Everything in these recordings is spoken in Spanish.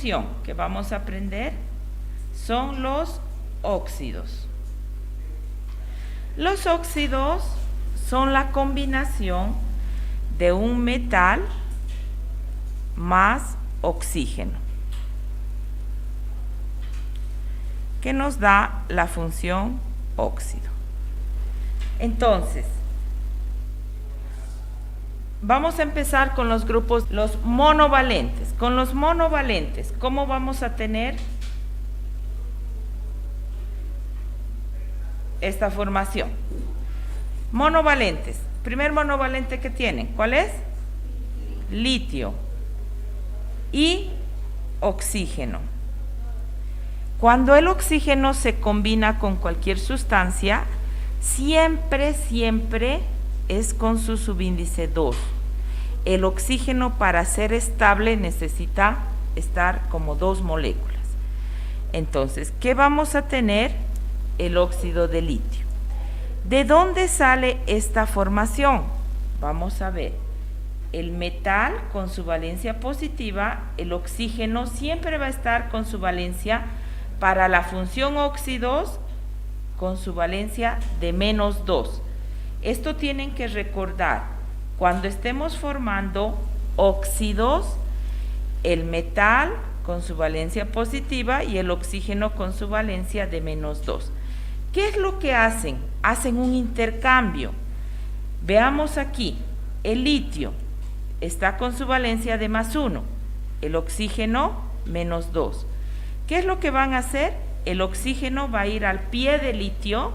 formación que vamos a aprender son los óxidos. Los óxidos son la combinación de un metal más oxígeno, que nos da la función óxido. Entonces, vamos a empezar con los grupos, los monovalentes. Con los monovalentes, ¿cómo vamos a tener esta formación? Monovalentes. Primer monovalente que tienen, ¿cuál es? Litio y oxígeno. Cuando el oxígeno se combina con cualquier sustancia, siempre es con su subíndice 2. El oxígeno, para ser estable, necesita estar como 2 moléculas. Entonces, ¿qué vamos a tener? El óxido de litio. ¿De dónde sale esta formación? Vamos a ver. El metal con su valencia positiva, el oxígeno siempre va a estar con su valencia para la función óxidos con su valencia de -2. Esto tienen que recordar, cuando estemos formando óxidos, el metal con su valencia positiva y el oxígeno con su valencia de -2. ¿Qué es lo que hacen? Hacen un intercambio. Veamos aquí, el litio está con su valencia de +1, el oxígeno -2. ¿Qué es lo que van a hacer? El oxígeno va a ir al pie del litio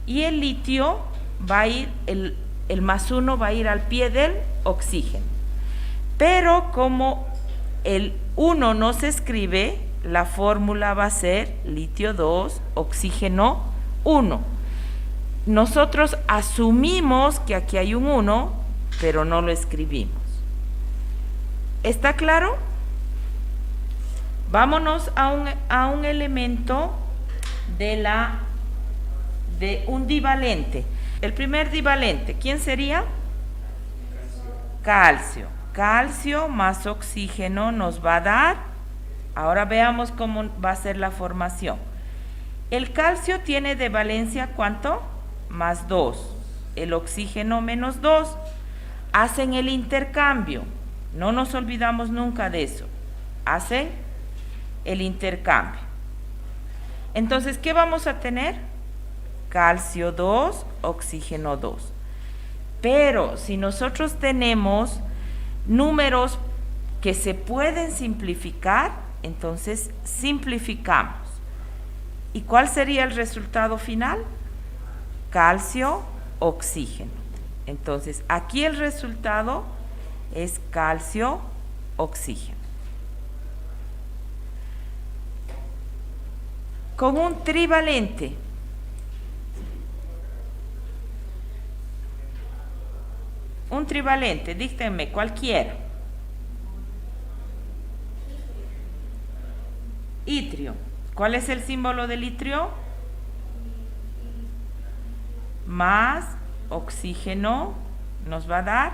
y el litio va a ir, el +1 va a ir al pie del oxígeno. Pero como el 1 no se escribe, la fórmula va a ser litio 2, oxígeno 1. Nosotros asumimos que aquí hay un 1, pero no lo escribimos. ¿Está claro? Vámonos a un elemento de un divalente. El primer divalente, ¿quién sería? Calcio. Calcio más oxígeno nos va a dar. Ahora veamos cómo va a ser la formación. El calcio tiene de valencia ¿cuánto? +2. El oxígeno -2. Hacen el intercambio. No nos olvidamos nunca de eso. Hacen el intercambio. Entonces, ¿qué vamos a tener? Calcio 2, oxígeno 2. Pero si nosotros tenemos números que se pueden simplificar, entonces simplificamos. ¿Y cuál sería el resultado final? Calcio, oxígeno. Entonces, aquí el resultado es calcio, oxígeno. Con un trivalente, díctenme cualquiera. Itrio. ¿Cuál es el símbolo del itrio? Más oxígeno nos va a dar.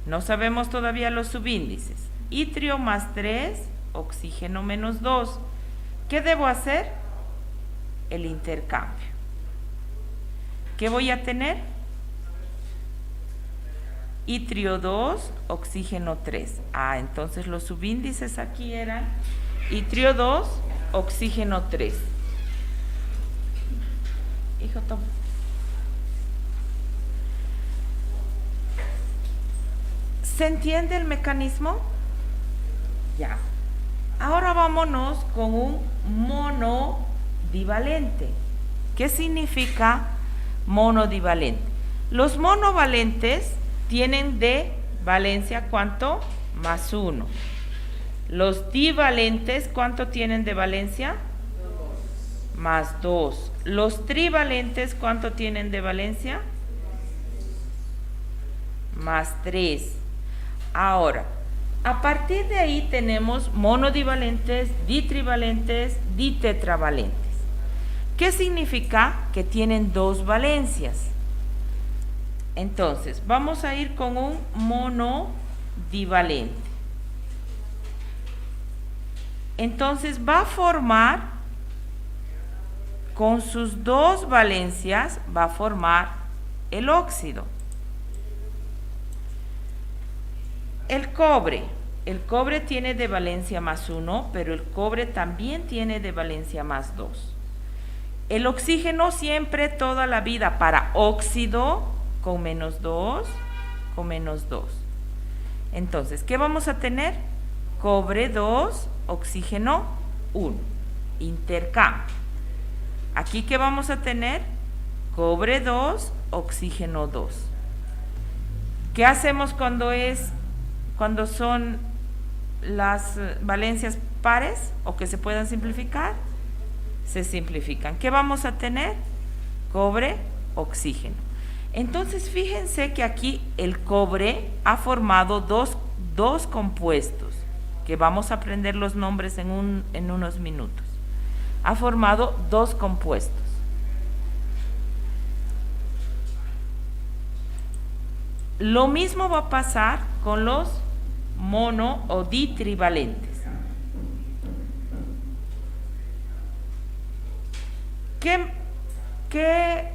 No sabemos todavía los subíndices. Itrio +3, oxígeno -2. ¿Qué debo hacer? El intercambio. ¿Qué voy a tener? Itrio 2, oxígeno 3. Entonces los subíndices aquí eran itrio 2, oxígeno 3. Hijo, toma. ¿Se entiende el mecanismo? Ya. Ahora vámonos con un monodivalente. ¿Qué significa monodivalente? Los monovalentes tienen de valencia ¿cuánto? +1. Los divalentes, ¿cuánto tienen de valencia? +2. Los trivalentes, ¿cuánto tienen de valencia? +3. Ahora, a partir de ahí tenemos monodivalentes, ditrivalentes, ditetravalentes. ¿Qué significa? Que tienen 2 valencias. Entonces, vamos a ir con un monodivalente. Entonces va a formar, con sus dos valencias, va a formar el óxido. El cobre tiene de valencia más 1, pero el cobre también tiene de valencia más 2. El oxígeno siempre, toda la vida, para óxido, con menos 2, con menos 2. Entonces, ¿qué vamos a tener? Cobre 2, oxígeno 1. Intercambio. Aquí, ¿qué vamos a tener? Cobre 2, oxígeno 2. ¿Qué hacemos cuando son las valencias pares o que se puedan simplificar? Se simplifican. ¿Qué vamos a tener? Cobre, oxígeno. Entonces, fíjense que aquí el cobre ha formado dos compuestos, que vamos a aprender los nombres en unos minutos. Ha formado dos compuestos. Lo mismo va a pasar con los mono o ditrivalentes. ¿Qué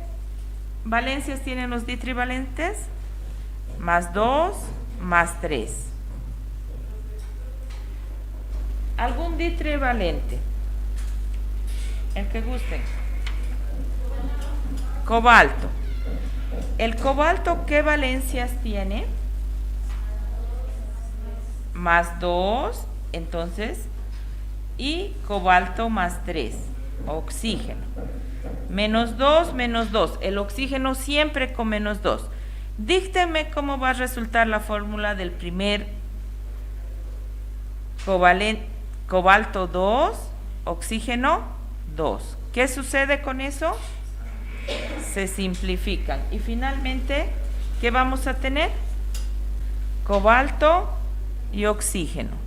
valencias tienen los ditrivalentes? Más 2, más 3. ¿Algún ditrivalente? El que guste. Cobalto. ¿El cobalto qué valencias tiene? Más 2, entonces, y cobalto más 3, oxígeno. Menos 2, menos 2. El oxígeno siempre con menos 2. Díctenme cómo va a resultar la fórmula del primer cobalto 2, oxígeno 2. ¿Qué sucede con eso? Se simplifican. Y finalmente, ¿qué vamos a tener? Cobalto y oxígeno.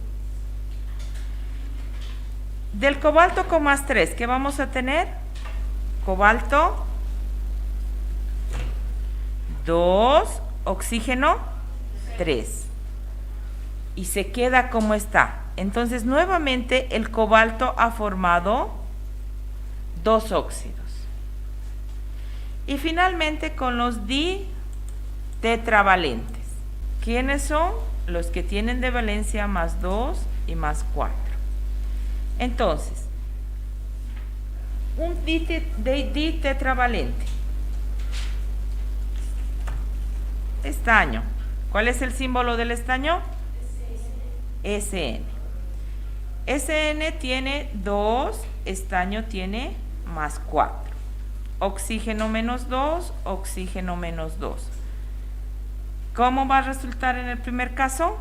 Del cobalto con más 3, ¿qué vamos a tener? Cobalto 2, oxígeno 3. Y se queda como está. Entonces, nuevamente, el cobalto ha formado dos óxidos. Y finalmente, con los ditetravalentes. ¿Quiénes son? Los que tienen de valencia más 2 y más 4. Entonces, un ditetravalente. Estaño. ¿Cuál es el símbolo del estaño? SN. SN tiene 2, estaño tiene más 4. Oxígeno menos 2, oxígeno menos 2. ¿Cómo va a resultar en el primer caso?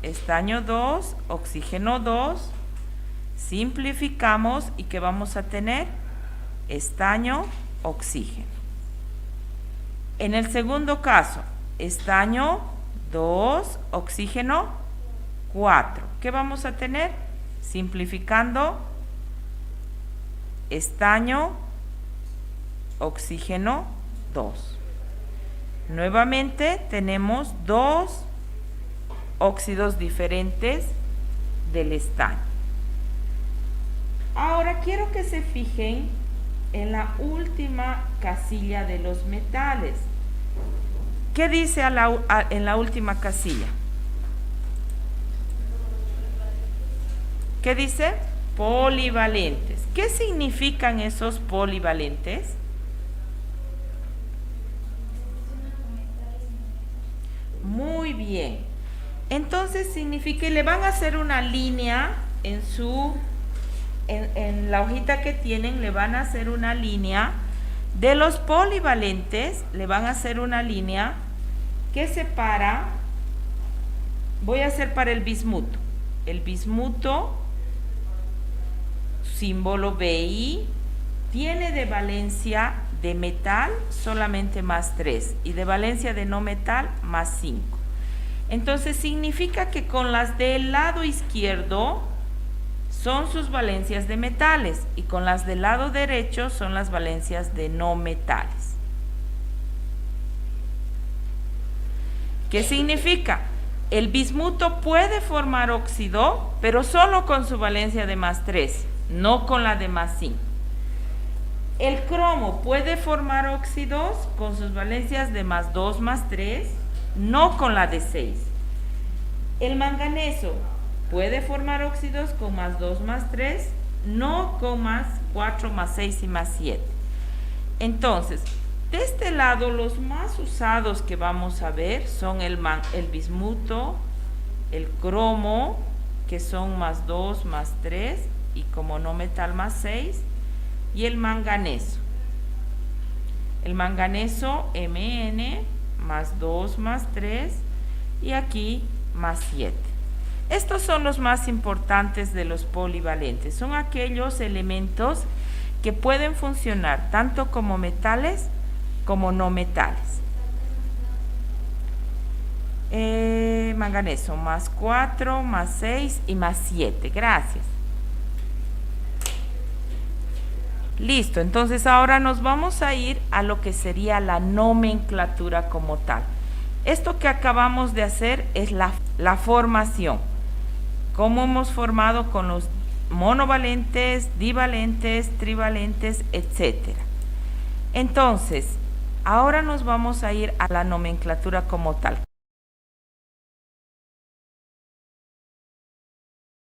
Estaño 2, oxígeno 2. Simplificamos y ¿qué vamos a tener? Estaño, oxígeno. En el segundo caso, estaño 2, oxígeno 4. ¿Qué vamos a tener? Simplificando, estaño, oxígeno 2. Nuevamente tenemos dos óxidos diferentes del estaño. Ahora quiero que se fijen en la última casilla de los metales. ¿Qué dice en la última casilla? ¿Qué dice? Polivalentes. ¿Qué significan esos polivalentes? Muy bien. Entonces significa, y le van a hacer una línea en la hojita que tienen, le van a hacer una línea de los polivalentes, le van a hacer una línea que separa. Voy a hacer para el bismuto. El bismuto, símbolo BI, tiene de valencia de metal solamente más 3 y de valencia de no metal más 5. Entonces significa que con las del lado izquierdo son sus valencias de metales y con las del lado derecho son las valencias de no metales. ¿Qué significa? El bismuto puede formar óxido, pero solo con su valencia de +3, no con la de +5. El cromo puede formar óxidos con sus valencias de +2, +3, no con la de 6. El manganeso puede formar óxidos con +2, +3, no con +4, +6 y +7. Entonces, de este lado, los más usados que vamos a ver son el bismuto, el cromo, que son +2, +3 y como no metal +6, y el manganeso. El manganeso Mn, +2, +3 y aquí +7. Estos son los más importantes de los polivalentes. Son aquellos elementos que pueden funcionar tanto como metales como no metales. Manganeso, +4, +6 y +7. Gracias. Listo, entonces ahora nos vamos a ir a lo que sería la nomenclatura como tal. Esto que acabamos de hacer es la formación. Cómo hemos formado con los monovalentes, divalentes, trivalentes, etcétera. Entonces, ahora nos vamos a ir a la nomenclatura como tal.